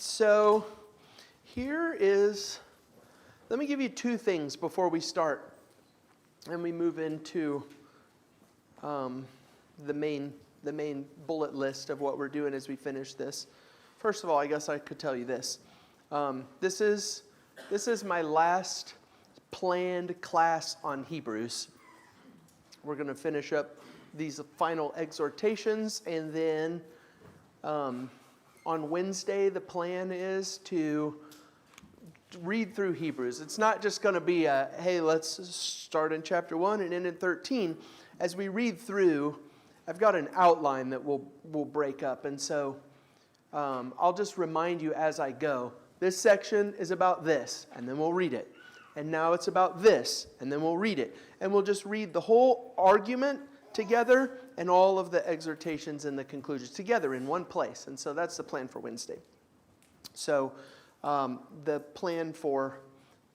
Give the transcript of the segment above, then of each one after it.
so let me give you two things before we start, and we move into the main bullet list of what we're doing as we finish this. First of all, I guess I could tell you this. This is my last planned class on Hebrews. We're going to finish up these final exhortations, and then on Wednesday, the plan is to read through Hebrews. It's not just going to be a, hey, let's start in chapter 1 and end in 13. As we read through, I've got an outline that we'll break up, and so I'll just remind you as I go. This section is about this, and then we'll read it. And now it's about this, and then we'll read it. And we'll just read the whole argument together and all of the exhortations and the conclusions together in one place. And so that's the plan for Wednesday. So the plan for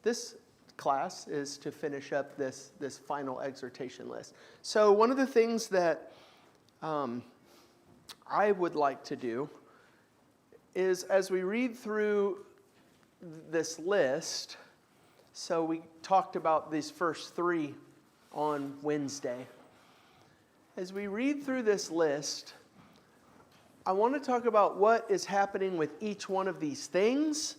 this class is to finish up this final exhortation list. So one of the things that I would like to do is, as we read through this list, so we talked about these first three on Wednesday. As we read through this list, I want to talk about what is happening with each one of these things,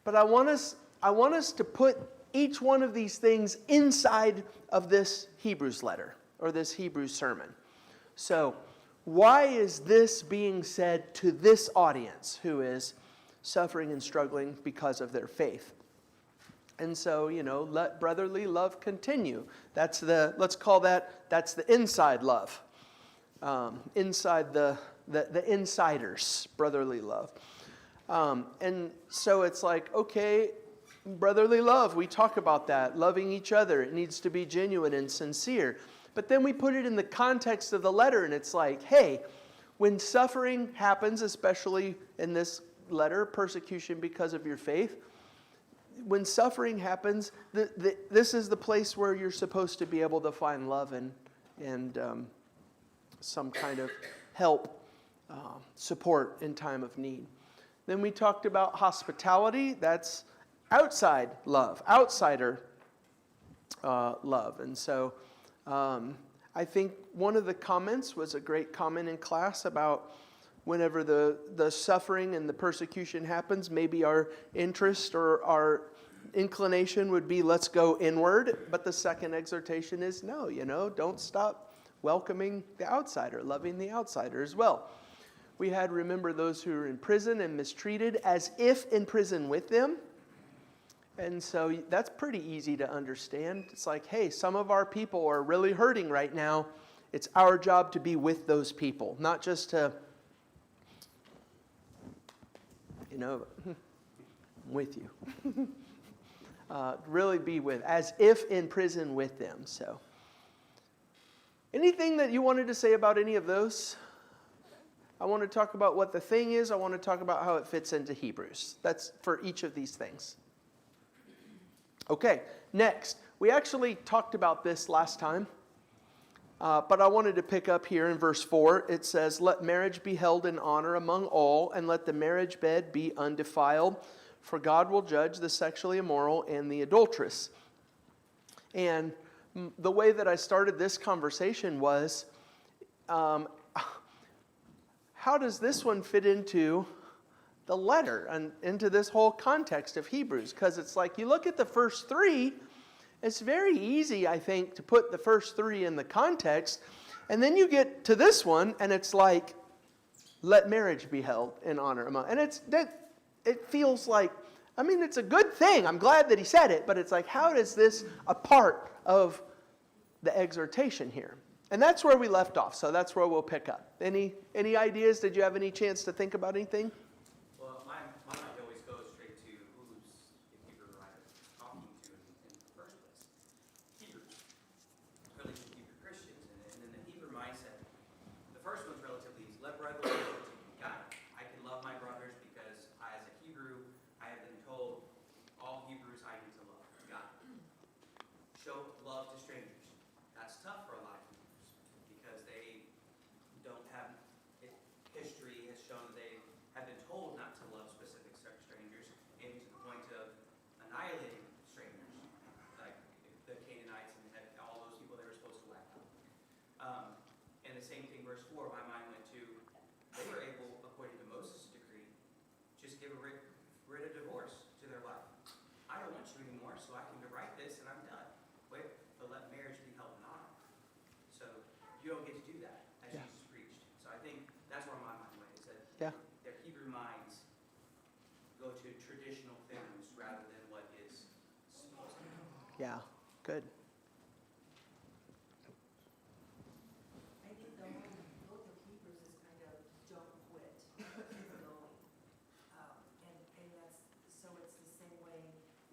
but I want us to put each one of these things inside of this Hebrews letter or this Hebrews sermon. So, why is this being said to this audience who is suffering and struggling because of their faith? And so, let brotherly love continue. That's that's the inside love. Inside the insiders, brotherly love. And so it's like, okay, brotherly love, we talk about that, loving each other. It needs to be genuine and sincere. But then we put it in the context of the letter, and it's like, hey, when suffering happens, especially in this letter, persecution because of your faith, when suffering happens, this is the place where you're supposed to be able to find love and some kind of help, support in time of need. Then we talked about hospitality. That's outside love, outsider love. And so I think one of the comments was a great comment in class about whenever the suffering and the persecution happens, maybe our interest or our inclination would be, let's go inward. But the second exhortation is, no, don't stop welcoming the outsider, loving the outsider as well. We had, remember those who are in prison and mistreated as if in prison with them. And so that's pretty easy to understand. It's like, hey, some of our people are really hurting right now. It's our job to be with those people, not just to, I'm with you. Really be with, as if in prison with them. So, anything that you wanted to say about any of those? I want to talk about what the thing is. I want to talk about how it fits into Hebrews. That's for each of these things. Okay, next. We actually talked about this last time, but I wanted to pick up here in verse 4. It says, "Let marriage be held in honor among all, and let the marriage bed be undefiled, for God will judge the sexually immoral and the adulteress." And the way that I started this conversation was, how does this one fit into the letter and into this whole context of Hebrews? Because it's like, you look at the first three, it's very easy, I think, to put the first three in the context, and then you get to this one, and it's like, let marriage be held in honor among. And it feels like, it's a good thing. I'm glad that he said it, but it's like, how is this a part of the exhortation here? And that's where we left off, so that's where we'll pick up. Any ideas? Did you have any chance to think about anything? Well, my mind always goes straight to who's the Hebrew writer talking to in the first place. Hebrews, or at least Hebrew Christians. And in the Hebrew mindset, the first one's relatively easy. Let brotherly love continue. Got it. I can love my brothers because I, as a Hebrew, I have been told all Hebrews I need to love. Got it. Show love to strangers. That's tough for a lot of Hebrews because they don't have, history has shown that they have been traditional things rather than what is supposed to be. Yeah, good. I think the whole book of Hebrews is kind of don't quit, keep going. And that's, so it's the same way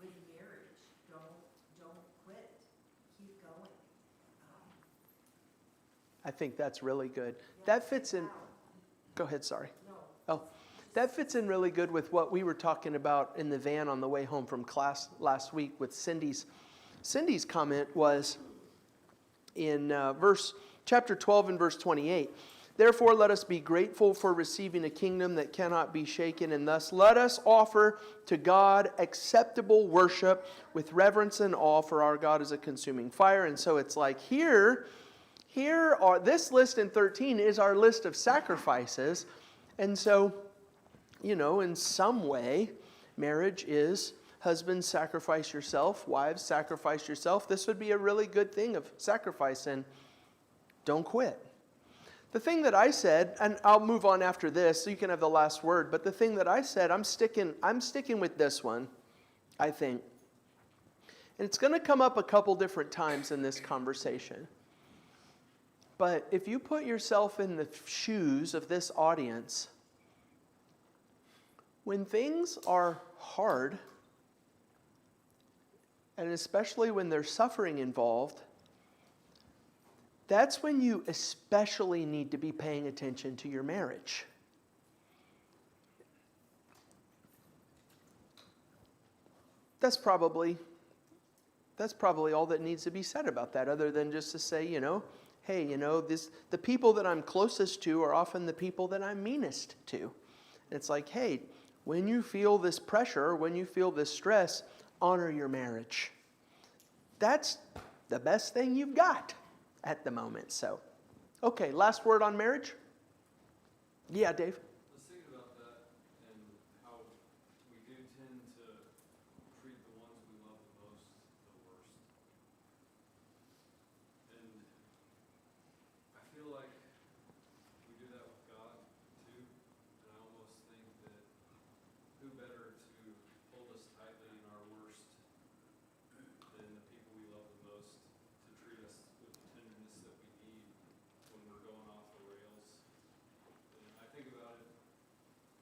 with marriage. Don't quit, keep going. I think that's really good. Yeah, That fits in. wow. Go ahead, sorry. No. Oh, that fits in really good with what we were talking about in the van on the way home from class last week with Cindy's. Cindy's comment was in chapter 12 and verse 28. Therefore, let us be grateful for receiving a kingdom that cannot be shaken, and thus let us offer to God acceptable worship with reverence and awe, for our God is a consuming fire. And so it's like here are, this list in 13 is our list of sacrifices. And so, in some way, marriage is husbands, sacrifice yourself, wives, sacrifice yourself. This would be a really good thing of sacrifice, and don't quit. The thing that I said, and I'll move on after this so you can have the last word, but the thing that I said, I'm sticking with this one, I think. And it's going to come up a couple different times in this conversation. But if you put yourself in the shoes of this audience, when things are hard, and especially when there's suffering involved, that's when you especially need to be paying attention to your marriage. That's probably all that needs to be said about that, other than just to say, hey, the people that I'm closest to are often the people that I'm meanest to. And it's like, hey, when you feel this pressure, when you feel this stress, honor your marriage. That's the best thing you've got at the moment. So, okay, last word on marriage? Yeah, Dave? I was thinking about that and how we do tend to treat the ones we love the most the worst. And I feel like we do that with God too. And I almost think that who better to hold us tightly in our worst than the people we love the most, to treat us with the tenderness that we need when we're going off the rails. And I think about it,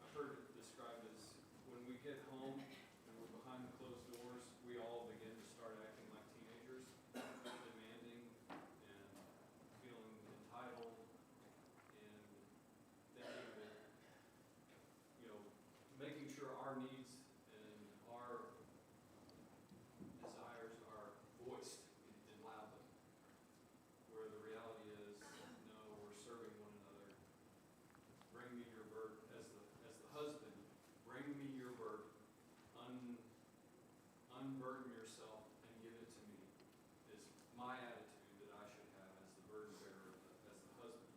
I've heard it described as when we get home and we're behind the closed doors, we all begin to start acting like teenagers, demanding and feeling entitled and thinking that, making sure our needs and our desires are voiced and loudly. Where the reality is, no, we're serving one another. Bring me your burden. As the husband, bring me your burden. Unburden yourself and give it to me, is my attitude that I should have as the burden bearer, as the husband,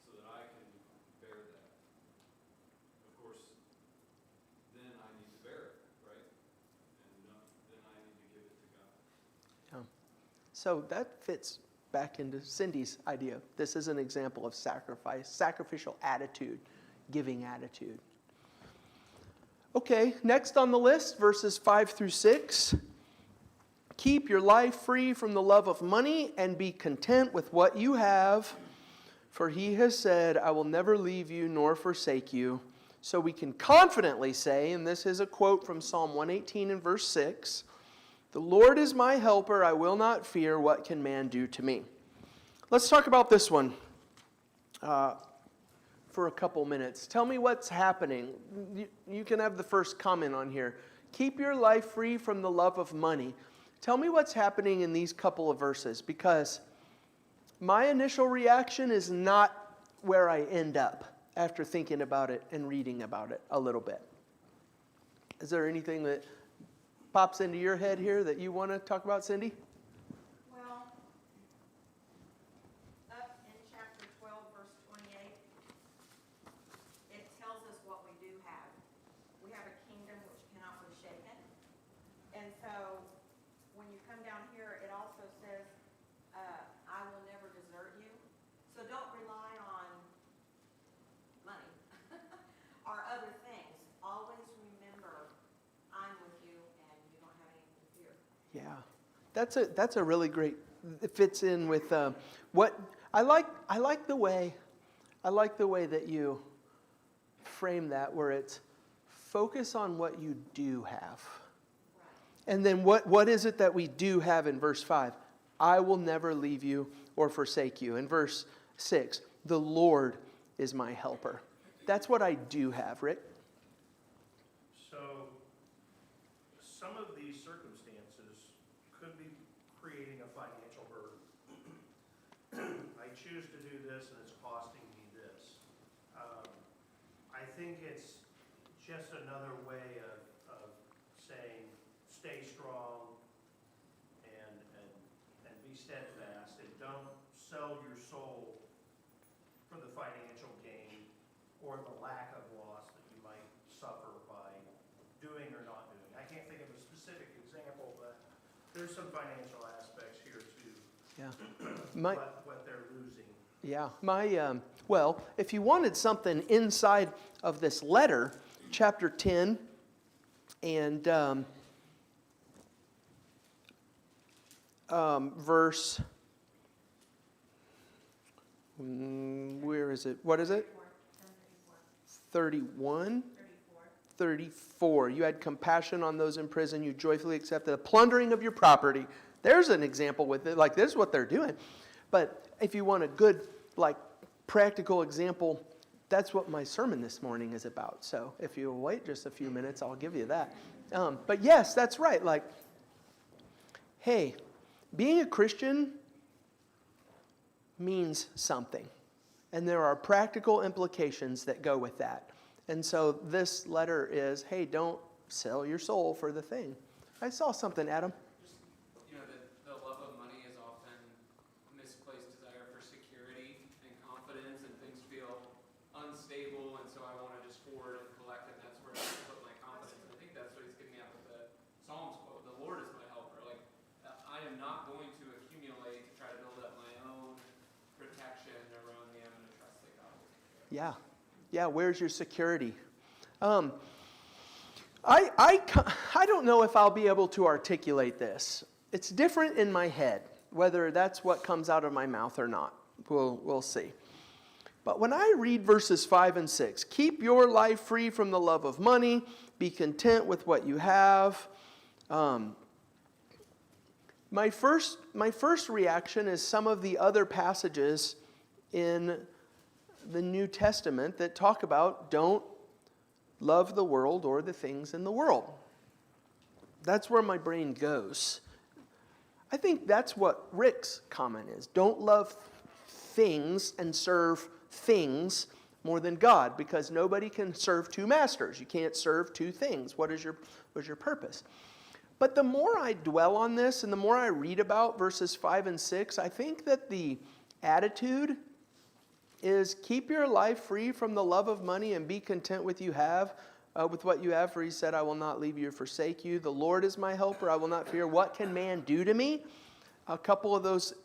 so that I can bear that. Of course, then I need to bear it, right? And then I need to give it to God. Yeah. So that fits back into Cindy's idea. This is an example of sacrifice, sacrificial attitude, giving attitude. Okay, next on the list, verses 5 through 6. Keep your life free from the love of money and be content with what you have, for he has said, I will never leave you nor forsake you. So we can confidently say, and this is a quote from Psalm 118 and verse 6, the Lord is my helper, I will not fear, what can man do to me? Let's talk about this one for a couple minutes. Tell me what's happening. You can have the first comment on here. Keep your life free from the love of money. Tell me what's happening in these couple of verses, because my initial reaction is not where I end up after thinking about it and reading about it a little bit. Is there anything that pops into your head here that you want to talk about, Cindy? Well, up in chapter 12, verse 28, it tells us what we do have. We have a kingdom which cannot be shaken. And so, when you come down here, it also says, I will never desert you. So don't rely on money or other things. Always remember Yeah, that's a really great. It fits in with what I like. I like the way that you frame that, where it's focus on what you do have, and then what is it that we do have in verse 5? I will never leave you or forsake you. In verse 6, the Lord is my helper. That's what I do have, Rick. So, some of these circumstances could be creating a financial burden. I choose to do this and it's costing me this. I think it's just another way of saying, stay strong and be steadfast, and don't sell your soul for the financial gain or the lack of loss that you might suffer by doing or not doing. I can't think of a specific example, but there's some financial aspects here too. Yeah. What they're losing. Yeah. Well, if you wanted something inside of this letter, chapter 10 and verse, where is it? What is it? 31? 34. You had compassion on those in prison. You joyfully accepted the plundering of your property. There's an example with it. Like, this is what they're doing. But if you want a good, practical example, that's what my sermon this morning is about. So if you'll wait just a few minutes, I'll give you that. But yes, that's right. Hey, being a Christian means something. And there are practical implications that go with that. And so this letter is, hey, don't sell your soul for the thing. I saw something, Adam. The love of money is often misplaced desire for security and confidence, and things feel unstable, and so I want to just hoard and collect, and that's where I put my confidence. And I think that's what he's getting at with the Psalms quote, the Lord is my helper. I am not going to accumulate to try to build up my own protection around me. I'm going to trust that God will take care of it. Yeah. Yeah, where's your security? I don't know if I'll be able to articulate this. It's different in my head, whether that's what comes out of my mouth or not. We'll see. But when I read verses 5 and 6, keep your life free from the love of money, be content with what you have. My first reaction is some of the other passages in the New Testament that talk about don't love the world or the things in the world. That's where my brain goes. I think that's what Rick's comment is. Don't love things and serve things more than God, because nobody can serve two masters. You can't serve two things. What is your purpose? But the more I dwell on this and the more I read about verses 5 and 6, I think that the attitude is keep your life free from the love of money and be content with what you have. For he said, I will not leave you or forsake you. The Lord is my helper. I will not fear. What can man do to me? A couple of those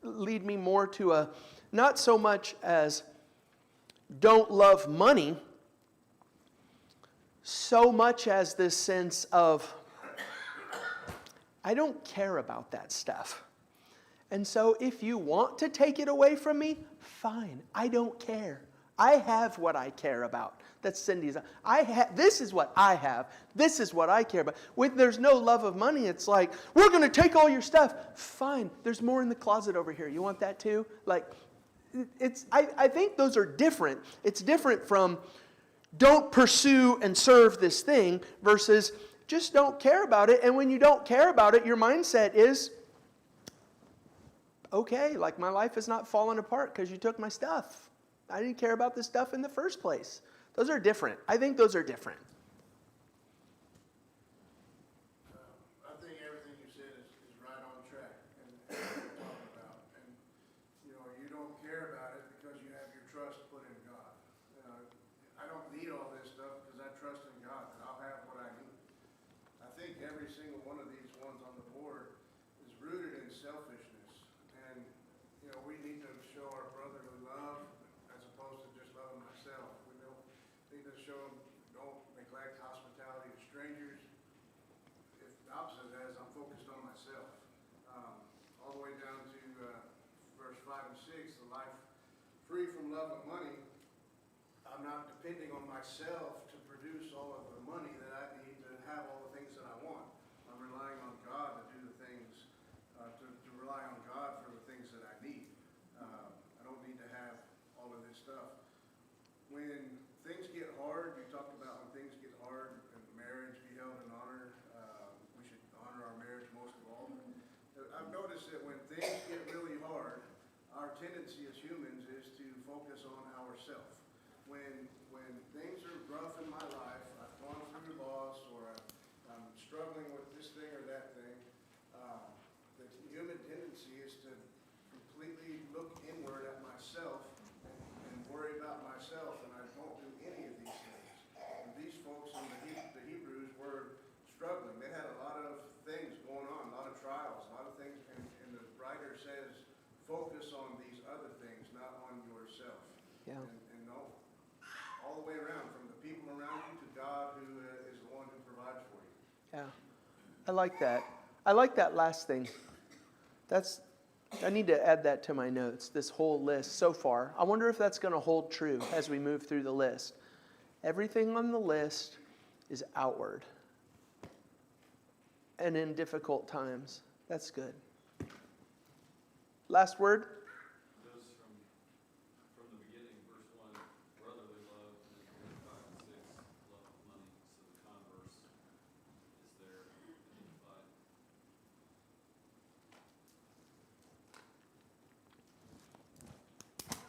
lead me more to not so much as don't love money, so much as this sense of I don't care about that stuff. And so if you want to take it away from me, fine. I don't care. I have what I care about. That's Cindy's. This is what I have. This is what I care about. When there's no love of money, it's like, we're going to take all your stuff. Fine. There's more in the closet over here. You want that too? I think those are different. It's different from don't pursue and serve this thing versus just don't care about it. And when you don't care about it, your mindset is, okay, my life is not falling apart because you took my stuff. I didn't care about this stuff in the first place. Those are different. I think those are different. I think everything you said is right on track and what we're talking about. And, you don't care about it because you have your trust put in God. I don't need all this stuff because I trust in God and I'll have what I need. I think every single one of these ones on the board is rooted in selfishness. And, we need to show our brotherly love as opposed to just loving myself. We need to show them, don't neglect hospitality to strangers. If the opposite of that is I'm focused on myself. free from love of money, I'm not depending on myself to produce all of the money that I need to have all the things that I want. I'm relying on God to do the things, to rely on God for the things that I need. I don't need to have all of this stuff. When things get hard, you talked about when things get hard and marriage be held in honor. We should honor our marriage most of all. I've noticed that when things get really hard, our tendency as humans is to focus on ourselves. When things are rough in my life, I've gone through loss, or I'm struggling with this thing or that thing, the human tendency is to completely look inward at myself and worry about myself, and I don't do any of these things. And these folks in the Hebrews were struggling. They had a lot of things going on, a lot of trials, a lot of things, and the writer says, focus on these other things, not on yourself. Yeah. And no, all the way around, from the people around you to God, who is the one who provides for you. Yeah. I like that. I like that last thing. I need to add that to my notes, this whole list so far. I wonder if that's going to hold true as we move through the list. Everything on the list is outward. And in difficult times. That's good. Last word? Those from the beginning, verse 1, brotherly love, and then 5 and 6, love of money. So the converse is there identified.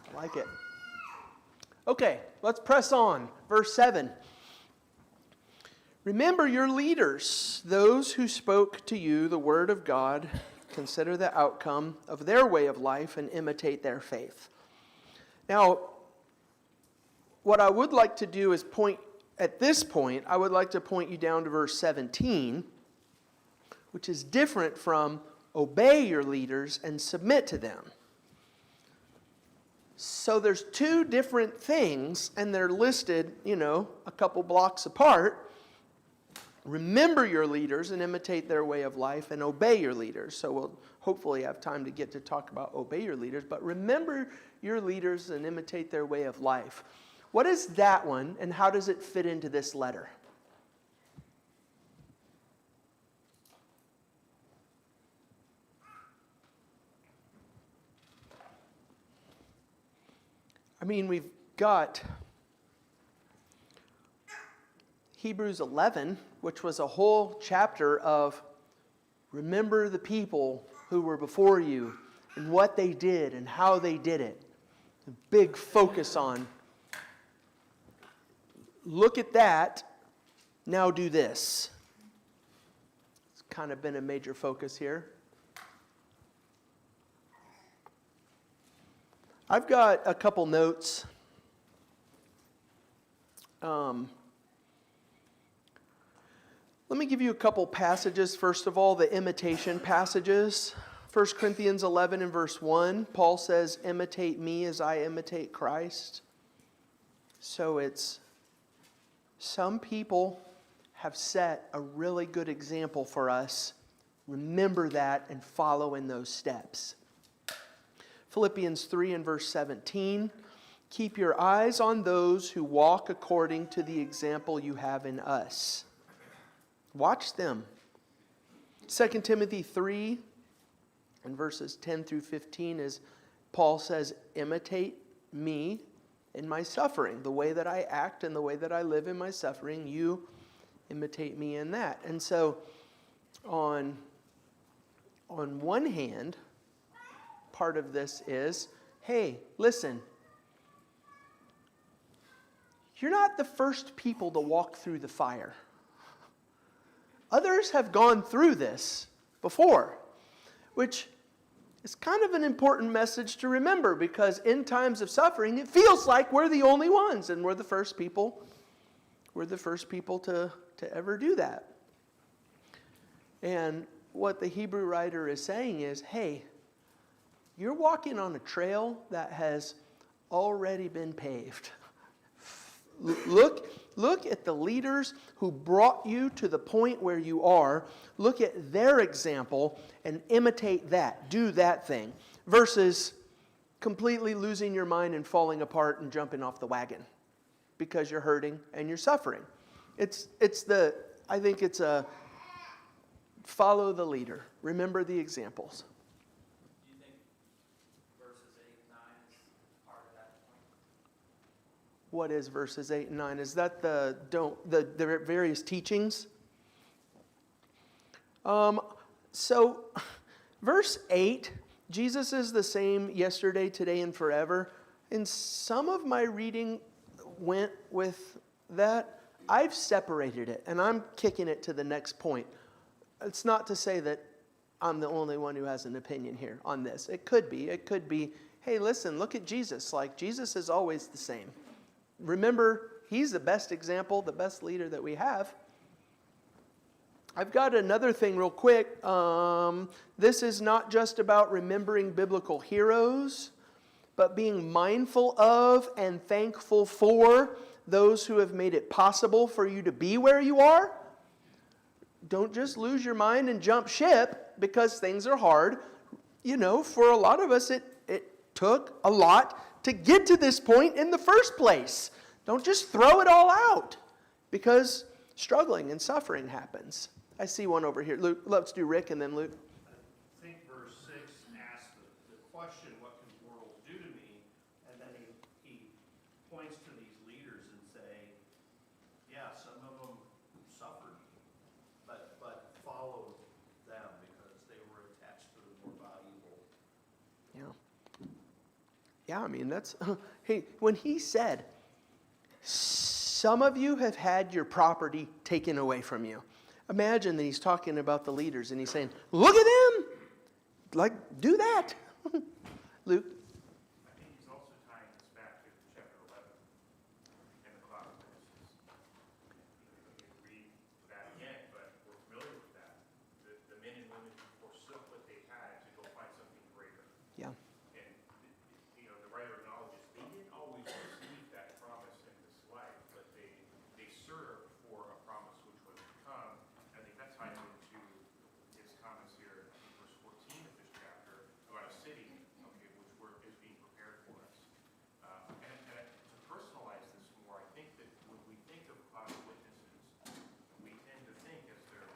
I like it. Okay, let's press on. Verse 7. Remember your leaders, those who spoke to you the word of God. Consider the outcome of their way of life and imitate their faith. Now, what I would like to do is at this point, I would like to point you down to verse 17, which is different from obey your leaders and submit to them. So there's two different things, and they're listed, a couple blocks apart. Remember your leaders and imitate their way of life, and obey your leaders. So we'll hopefully have time to get to talk about obey your leaders, but remember your leaders and imitate their way of life. What is that one, and how does it fit into this letter? I mean, we've got Hebrews 11, which was a whole chapter of remember the people who were before you and what they did and how they did it. A big focus on look at that, now do this. It's kind of been a major focus here. I've got a couple notes. Let me give you a couple passages. First of all, the imitation passages. 1 Corinthians 11 and verse 1, Paul says, imitate me as I imitate Christ. So it's, some people have set a really good example for us. Remember that and follow in those steps. Philippians 3 and verse 17, keep your eyes on those who walk according to the example you have in us. Watch them. 2 Timothy 3 and verses 10 through 15 is Paul says, imitate me in my suffering. The way that I act and the way that I live in my suffering, you imitate me in that. And so on one hand, part of this is, hey, listen, you're not the first people to walk through the fire. Others have gone through this before, which is kind of an important message to remember, because in times of suffering, it feels like we're the only ones, and we're the first people to ever do that. And what the Hebrew writer is saying is, hey, you're walking on a trail that has already been paved. Look at the leaders who brought you to the point where you are. Look at their example and imitate that. Do that thing. Versus completely losing your mind and falling apart and jumping off the wagon because you're hurting and you're suffering. I think it's a follow the leader. Remember the examples. Do you think verses 8 and 9 is part of that point? What is verses 8 and 9? Is that the various teachings? So, verse 8, Jesus is the same yesterday, today, and forever. And some of my reading went with that. I've separated it, and I'm kicking it to the next point. It's not to say that I'm the only one who has an opinion here on this. It could be. It could be, hey, listen, look at Jesus. Like, Jesus is always the same. Remember, he's the best example, the best leader that we have. I've got another thing real quick. This is not just about remembering biblical heroes, but being mindful of and thankful for those who have made it possible for you to be where you are. Don't just lose your mind and jump ship because things are hard. You know, for a lot of us, it took a lot to get to this point in the first place. Don't just throw it all out because struggling and suffering happens. I see one over here. Luke, let's do Rick and then Luke. I think verse 6 asks the question, what can the world do to me? And then he points to these leaders and say, yeah, some of them suffered, but follow them because they were attached to the more valuable. Yeah. Yeah, I mean, that's, hey, when he said, some of you have had your property taken away from you. Imagine that he's talking about the leaders and he's saying, look at them! Like, do that. Luke? I think he's also tying this back to chapter 11 and the cloud of witnesses. You can read that again, but we're familiar with that. The men and women who forsook what they had to go find something greater. Yeah. And, the writer acknowledges they didn't always receive that promise in this life, but they served for a promise which was to come. I think that ties into his comments here in verse 14 of this chapter about a city, is being prepared for us. And to personalize this more, I think that when we think of cloud of witnesses, we tend to think, as they're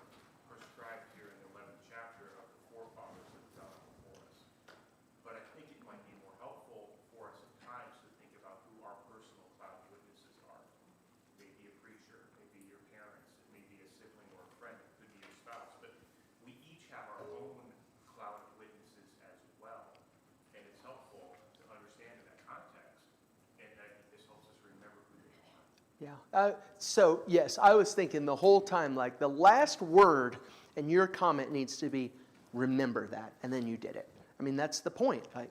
prescribed here in the 11th chapter, of the forefathers that have gone before us. But I think it might be more helpful for us at times to think about who our personal cloud of witnesses are. Maybe a preacher, maybe your parents, it may be a sibling or a friend, it could be your spouse, but we each have our own cloud of witnesses as well. And it's helpful to understand in that context, and I think this helps us remember who they are. Yeah. So, yes, I was thinking the whole time, like, the last word in your comment needs to be, remember that, and then you did it. I mean, that's the point. Like,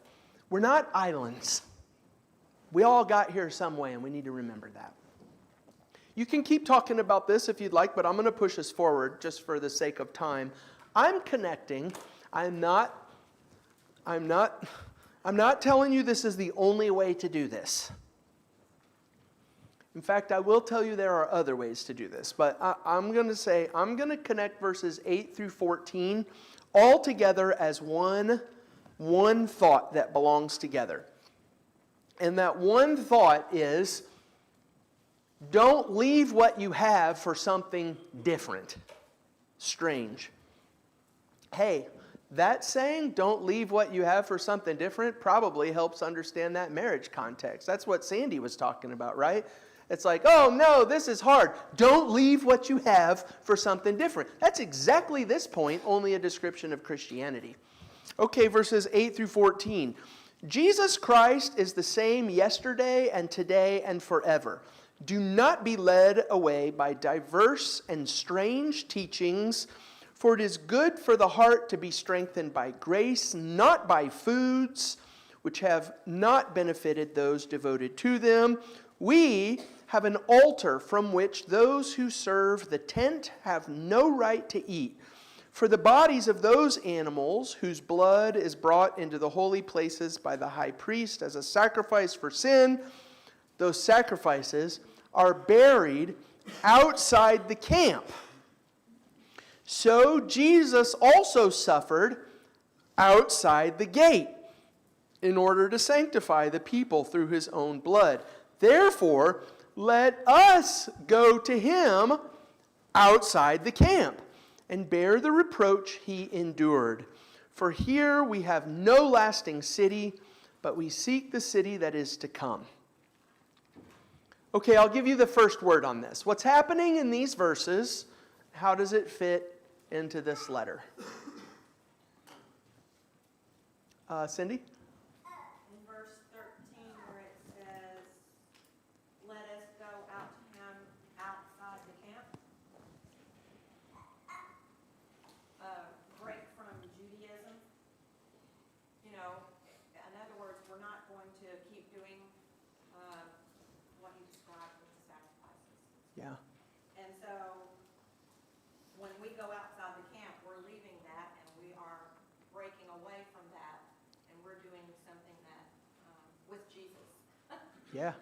we're not islands. We all got here some way, and we need to remember that. You can keep talking about this if you'd like, but I'm going to push us forward just for the sake of time. I'm connecting. I'm not telling you this is the only way to do this. In fact, I will tell you there are other ways to do this, but I'm going to connect verses 8 through 14 all together as one thought that belongs together. And that one thought is, don't leave what you have for something different, strange. Hey, that saying, don't leave what you have for something different, probably helps understand that marriage context. That's what Sandy was talking about, right? It's like, oh no, this is hard. Don't leave what you have for something different. That's exactly this point, only a description of Christianity. Okay, verses 8 through 14. Jesus Christ is the same yesterday and today and forever. Do not be led away by diverse and strange teachings, for it is good for the heart to be strengthened by grace, not by foods, which have not benefited those devoted to them. We have an altar from which those who serve the tent have no right to eat. For the bodies of those animals whose blood is brought into the holy places by the high priest as a sacrifice for sin, those sacrifices are buried outside the camp. So Jesus also suffered outside the gate. in order to sanctify the people through his own blood. Therefore, let us go to him outside the camp and bear the reproach he endured. For here we have no lasting city, but we seek the city that is to come. Okay, I'll give you the first word on this. What's happening in these verses, how does it fit into this letter? Cindy? In verse 13 where it says, let us go out to him outside the camp. Break from Judaism. You know, in other words, we're not going to keep doing what he described with the sacrifices. Yeah. And so, when we go outside the camp, we're leaving that and we are breaking away from that and we're doing something that, with Jesus. Yeah.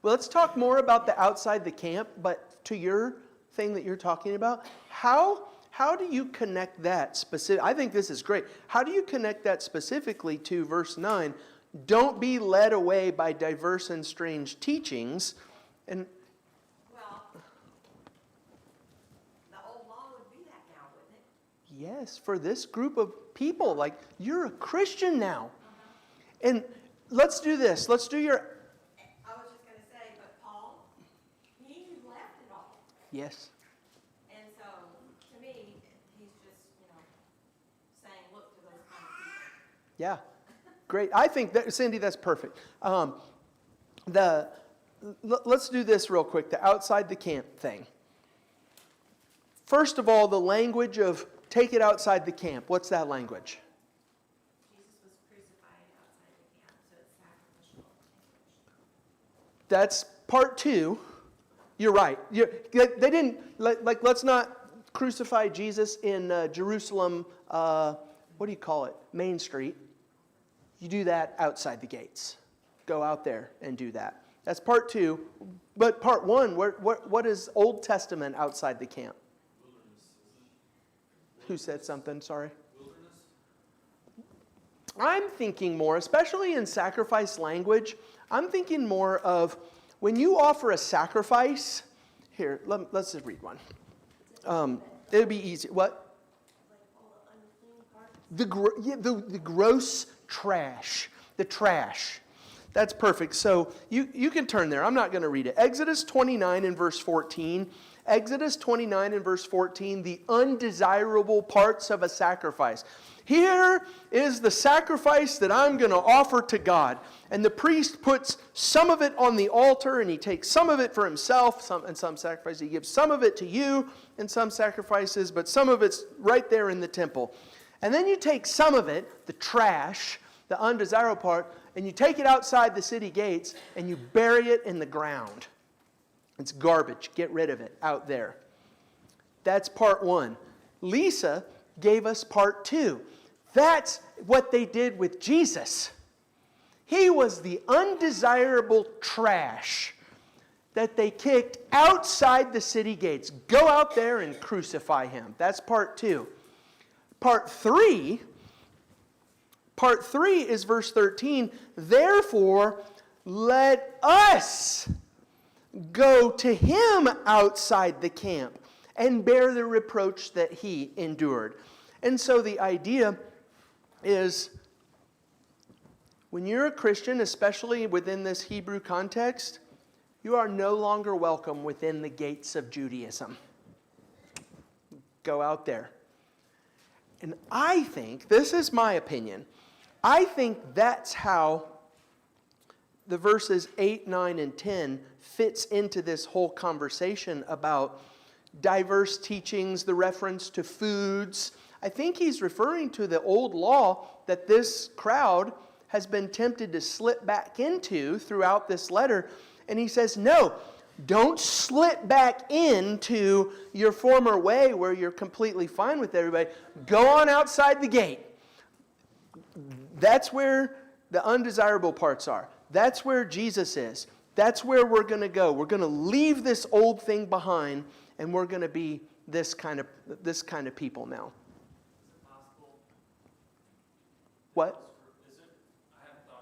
Well, let's talk more about the outside the camp, but to your thing that you're talking about, how do you connect that specific? I think this is great. How do you connect that specifically to verse 9? Don't be led away by diverse and strange teachings. And Well, the old law would be that now, wouldn't it? yes, for this group of people, like you're a Christian now. And let's do this. Let's do your I was just going to say, but Paul, he left it all. yes. And so, to me, he's just, saying, look to those kind of people. Yeah, great. I think that, Cindy, that's perfect. Let's do this real quick, the outside the camp thing. First of all, the language of take it outside the camp. What's that language? Jesus was crucified outside the camp, so it's sacrificial English. That's part 2. You're right. They didn't, like, let's not crucify Jesus in Jerusalem, what do you call it? Main Street. You do that outside the gates. Go out there and do that. That's part 2. But part 1, what is Old Testament outside the camp? Wilderness, isn't it? Who said something? Sorry. Wilderness? I'm thinking more, especially in sacrifice language, I'm thinking more of when you offer a sacrifice. Here, let's just read one. It'll be easy. What? The gross trash. The trash. That's perfect. So you can turn there. I'm not going to read it. Exodus 29 and verse 14. Exodus 29 and verse 14, the undesirable parts of a sacrifice. Here is the sacrifice that I'm going to offer to God. And the priest puts some of it on the altar, and he takes some of it for himself, in some sacrifices. He gives some of it to you in some sacrifices, but some of it's right there in the temple. And then you take some of it, the trash, the undesirable part, and you take it outside the city gates, and you bury it in the ground. It's garbage. Get rid of it out there. That's part 1. Lisa gave us part 2. That's what they did with Jesus. He was the undesirable trash that they kicked outside the city gates. Go out there and crucify him. That's part 2. Part 3 is verse 13. Therefore, let us go to him outside the camp and bear the reproach that he endured. And so the idea is, when you're a Christian, especially within this Hebrew context, you are no longer welcome within the gates of Judaism. Go out there. And I think, this is my opinion, I think that's how the verses 8, 9, and 10 fits into this whole conversation about diverse teachings, the reference to foods. I think he's referring to the old law that this crowd has been tempted to slip back into throughout this letter. And he says, no, don't slip back into your former way where you're completely fine with everybody. Go on outside the gate. That's where the undesirable parts are. That's where Jesus is. That's where we're going to go. We're going to leave this old thing behind, and we're going to be this kind of people now. Is it possible? What? I haven't thought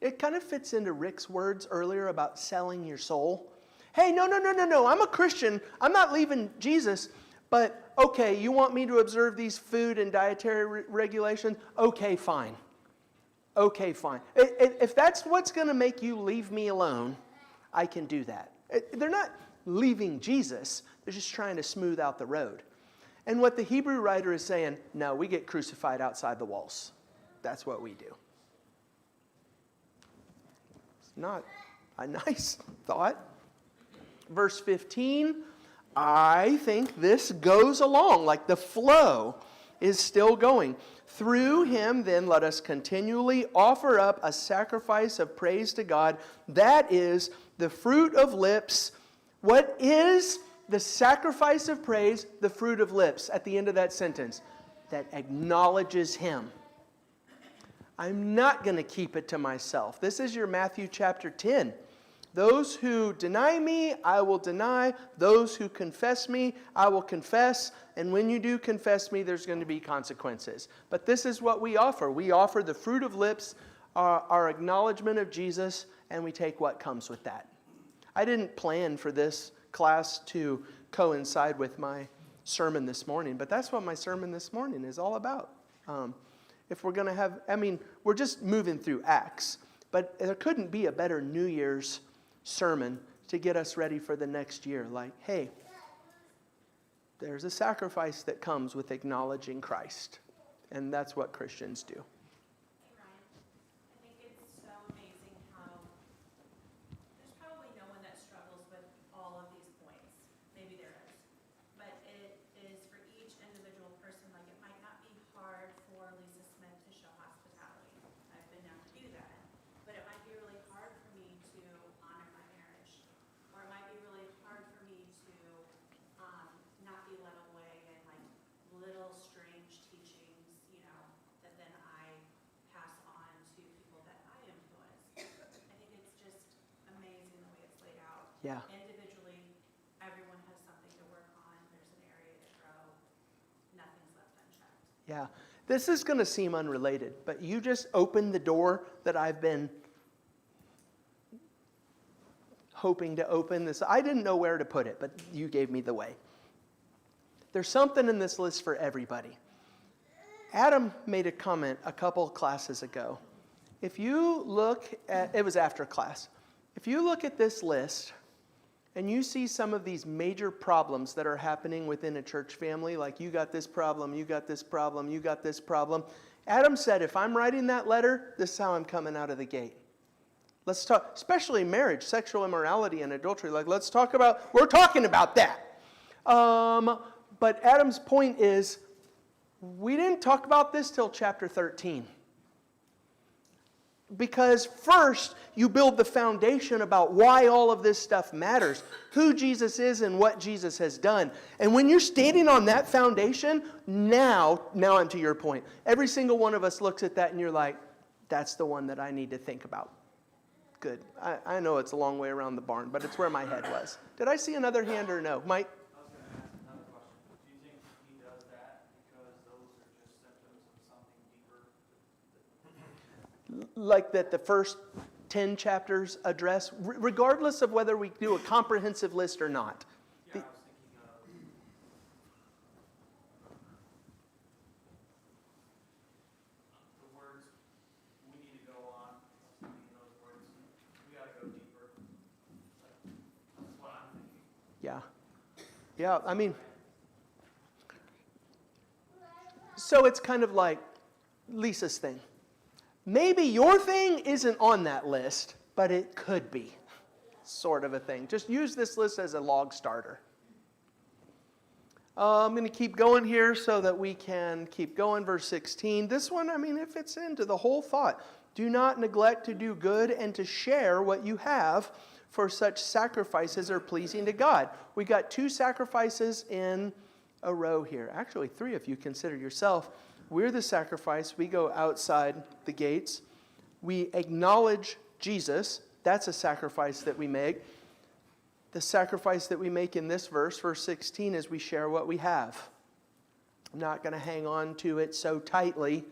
it kind of fits into Rick's words earlier about selling your soul. Hey, no, I'm a Christian. I'm not leaving Jesus. But, okay, you want me to observe these food and dietary regulations? Okay, fine. Okay, fine. If that's what's going to make you leave me alone, I can do that. They're not leaving Jesus. They're just trying to smooth out the road. And what the Hebrew writer is saying, no, we get crucified outside the walls. That's what we do. It's not a nice thought. Verse 15, I think this goes along, like the flow is still going. Through him, then, let us continually offer up a sacrifice of praise to God. That is the fruit of lips. What is the sacrifice of praise? The fruit of lips at the end of that sentence. That acknowledges him. I'm not going to keep it to myself. This is your Matthew chapter 10. Those who deny me, I will deny. Those who confess me, I will confess. And when you do confess me, there's going to be consequences. But this is what we offer. We offer the fruit of lips, our acknowledgement of Jesus, and we take what comes with that. I didn't plan for this class to coincide with my sermon this morning, but that's what my sermon this morning is all about. If we're going to have, we're just moving through Acts, but there couldn't be a better New Year's sermon to get us ready for the next year. Like, hey, there's a sacrifice that comes with acknowledging Christ. And that's what Christians do. Hey, Ryan, I think it's so amazing how there's probably no one that struggles with all of these points. Maybe there is. But it is for each individual person, like it might not be hard for Lisa Smith to show hospitality. I've been known to do that. But it might be really hard for me to honor my marriage. Or it might be really hard for me to not be led away in like little strange teachings, that then I pass on to people that I influence. I think it's just amazing the way it's laid out. Yeah. Individually, everyone has something to work on. There's an area to grow. Nothing's left unchecked. Yeah. This is going to seem unrelated, but you just opened the door that I've been hoping to open. I didn't know where to put it, but you gave me the way. There's something in this list for everybody. Adam made a comment a couple classes ago. If you look at, it was after class, if you look at this list and you see some of these major problems that are happening within a church family, like you got this problem, you got this problem, you got this problem. Adam said, if I'm writing that letter, this is how I'm coming out of the gate. Let's talk, especially marriage, sexual immorality, and adultery. Like, we're talking about that. But Adam's point is, we didn't talk about this till chapter 13. Because first, you build the foundation about why all of this stuff matters, who Jesus is and what Jesus has done. And when you're standing on that foundation, now I'm to your point. Every single one of us looks at that and you're like, that's the one that I need to think about. Good. I know it's a long way around the barn, but it's where my head was. Did I see another hand or no? Mike? I was going to ask another question. Do you think he does that because those are just symptoms of something deeper? Like that the first 10 chapters address, regardless of whether we do a comprehensive list or not. Yeah, I was thinking of the words we need to go on. I was thinking those words. We got to go deeper. That's what I'm thinking. Yeah. So it's kind of like Lisa's thing. Maybe your thing isn't on that list, but it could be, sort of a thing. Just use this list as a log starter. I'm going to keep going here so that we can keep going. Verse 16. This one, it fits into the whole thought. Do not neglect to do good and to share what you have, for such sacrifices are pleasing to God. We got 2 sacrifices in a row here. Actually, 3 if you consider yourself. We're the sacrifice. We go outside the gates. We acknowledge Jesus. That's a sacrifice that we make. The sacrifice that we make in this verse 16, is we share what we have. I'm not going to hang on to it so tightly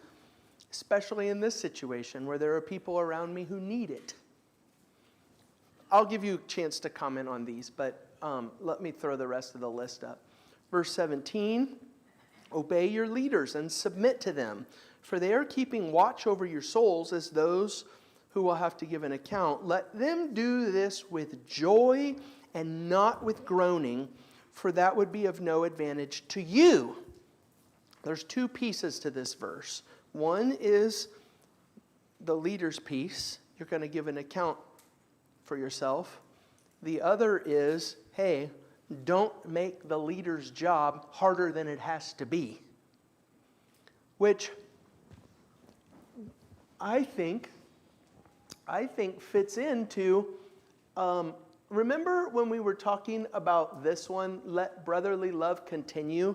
especially in this situation where there are people around me who need it. I'll give you a chance to comment on these, but let me throw the rest of the list up. Verse 17, obey your leaders and submit to them, for they are keeping watch over your souls as those who will have to give an account. Let them do this with joy and not with groaning, for that would be of no advantage to you. There's two pieces to this verse. One is the leader's piece. You're going to give an account for yourself. The other is, hey, don't make the leader's job harder than it has to be. Which I think fits into, remember when we were talking about this one, let brotherly love continue?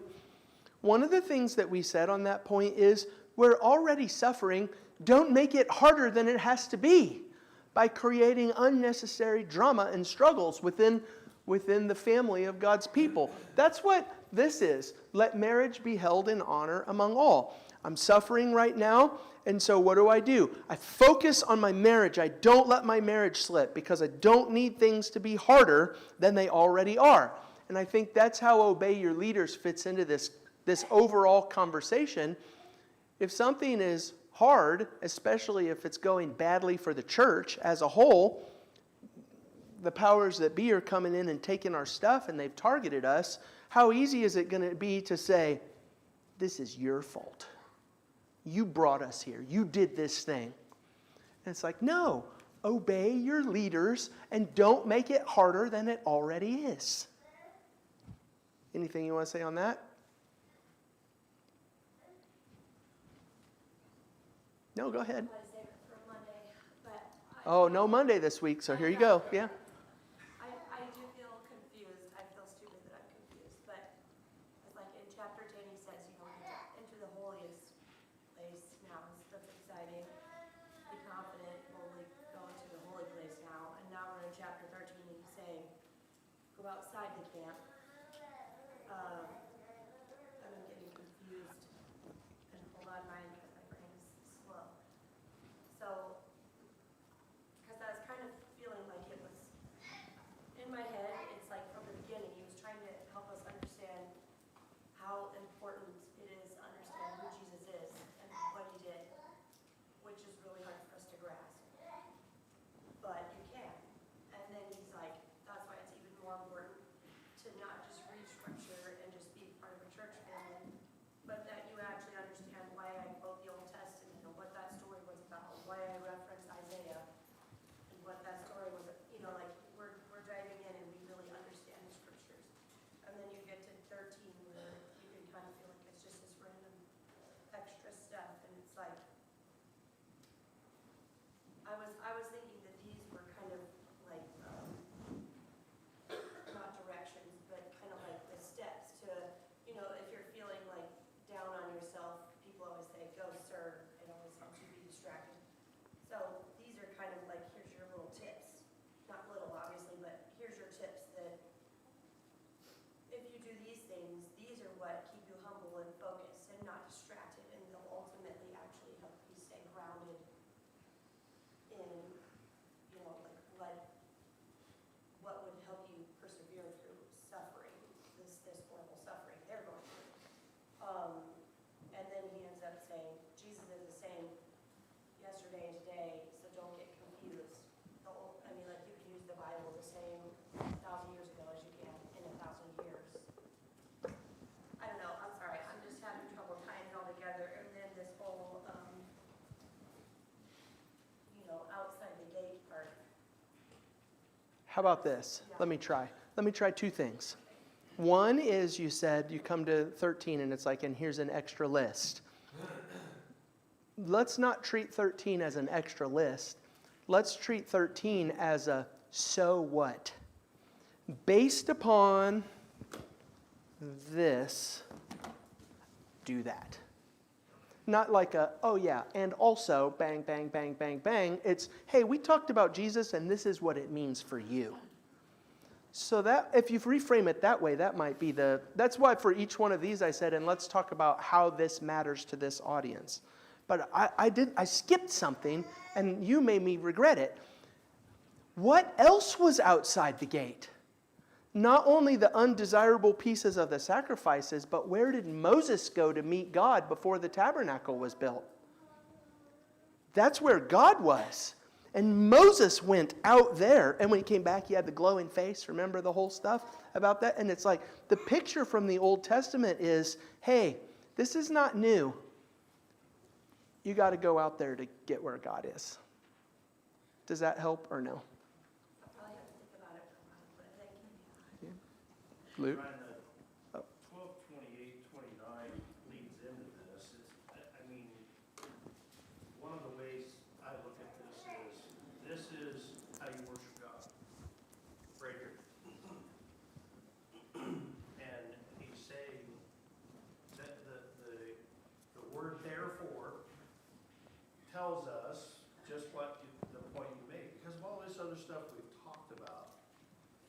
One of the things that we said on that point is, we're already suffering. Don't make it harder than it has to be by creating unnecessary drama and struggles within the family of God's people. That's what this is. Let marriage be held in honor among all. I'm suffering right now, and so what do? I focus on my marriage. I don't let my marriage slip because I don't need things to be harder than they already are. And I think that's how obey your leaders fits into this overall conversation. If something is hard, especially if it's going badly for the church as a whole, the powers that be are coming in and taking our stuff and they've targeted us, how easy is it going to be to say, this is your fault. You brought us here. You did this thing. And it's like, no, obey your leaders and don't make it harder than it already is. Anything you want to say on that? No, go ahead. Oh, no Monday this week, so here you go. Yeah. I do feel confused. I feel stupid that I'm confused. But it's like in chapter 10, he says, you know, enter the holiest place now. That's exciting. Be confident, boldly go into the holy place now. And now we're in chapter 13, he's saying, go outside the camp. I'm getting confused. And hold on, my brain is slow. So, because I was kind of feeling like it was in my head, it's like from the beginning, he was trying to help us understand how important it is to understand who Jesus is and what he did, which is really hard for us to grasp. But you can. And then he's like, that's why it's even more important to not just read scripture and just be part of a church family, but that you actually understand why I quote the Old Testament and what that story was about, why I reference Isaiah, and what that story was, you know, like we're diving in and we really understand the scriptures. And then you get to 13 where you can kind of feel like it's just this random extra stuff, and it's like, I was thinking that these were kind of like, not directions, but kind of like the steps to, you know, if you're feeling like down on yourself, people always say, go serve. It always helps you be distracted. So these are kind of like, here's your little tips. Not little, obviously, but here's your tips that if you do these things, these are what keep you humble and focused and not distracted, and they'll ultimately actually help you stay grounded in, you know, like what would help you persevere through suffering, this horrible suffering they're going through. And then he ends up saying, Jesus is the same yesterday and today, so don't get confused. I mean, like, you can use the Bible the same 1,000 years ago as you can in 1,000 years. I don't know, I'm sorry, I'm just having trouble tying it all together. And then this whole, you know, outside the gate part. How about this? Let me try two things. One is, you said you come to 13 and it's like, and here's an extra list. Let's not treat 13 as an extra list. Let's treat 13 as a so what. Based upon this, do that. Not like a, oh yeah, and also, bang, bang, bang, bang, bang. It's, hey, we talked about Jesus and this is what it means for you. So that, if you reframe it that way, that might be that's why for each one of these I said, and let's talk about how this matters to this audience. but I skipped something, and you made me regret it. What else was outside the gate? Not only the undesirable pieces of the sacrifices, but where did Moses go to meet God before the tabernacle was built? That's where God was. And Moses went out there, and when he came back, he had the glowing face. Remember the whole stuff about that? And it's like, the picture from the Old Testament is, hey, this is not new. You got to go out there to get where God is. Does that help or no? I'll probably have to think about it for a while, but thank you. Luke? Ryan, the 12:28:29 leads into this. I mean, one of the ways I look at this is how you worship God, right here. And he's saying that the word therefore tells us just what the point you made. Because of all this other stuff we've talked about,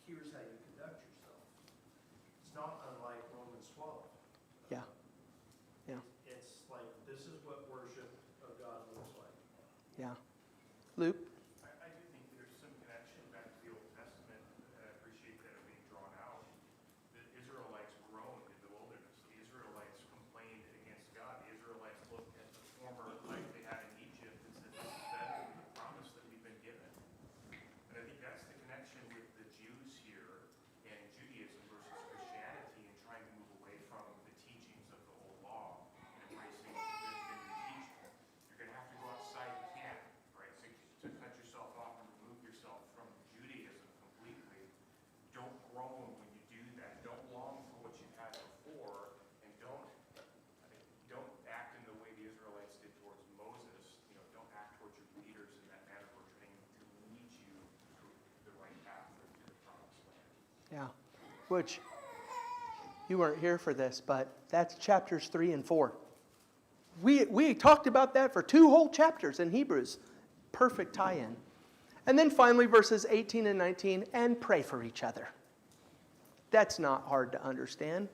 here's how you conduct yourself. It's not unlike Romans 12. Yeah. Yeah. It's like, this is what worship of God looks like. Yeah. Luke? I do think there's some connection back to the Old Testament, and I appreciate that it being drawn out. The Israelites groaned in the wilderness. The Israelites complained against God. The Israelites looked at the former life they had in Egypt and said, this is better than the promise that we've been given. And I think that's the connection with the Jews here and Judaism versus Christianity, and trying to move away from the teachings of the old law and embracing the new teaching. You're going to have to go outside the camp, right, to cut yourself off and remove yourself from Judaism completely. Don't groan when you do that. Don't long for what you had before, and don't act in the way the Israelites did towards Moses. Don't act towards your leaders in that manner. We're trying to lead you to the right path or to the promised land. Yeah. Which, you weren't here for this, but that's chapters 3 and 4. We talked about that for 2 whole chapters in Hebrews. Perfect tie-in. And then finally, verses 18 and 19, and pray for each other. That's not hard to understand.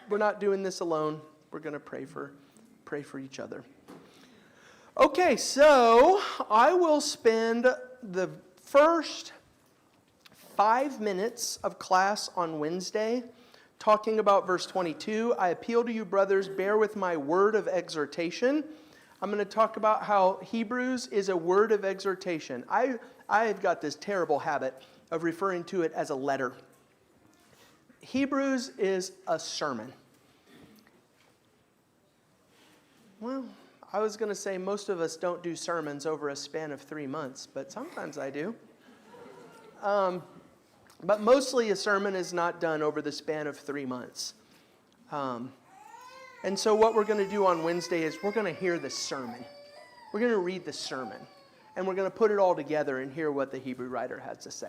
We're not doing this alone. We're going to pray for each other. Okay, so I will spend the first 5 minutes of class on Wednesday talking about verse 22. I appeal to you, brothers, bear with my word of exhortation. I'm going to talk about how Hebrews is a word of exhortation. I've got this terrible habit of referring to it as a letter. Hebrews is a sermon. Well, I was going to say most of us don't do sermons over a span of 3 months, but sometimes I do. But mostly a sermon is not done over the span of 3 months. And so what we're going to do on Wednesday is we're going to hear the sermon. We're going to read the sermon. And we're going to put it all together and hear what the Hebrew writer has to say.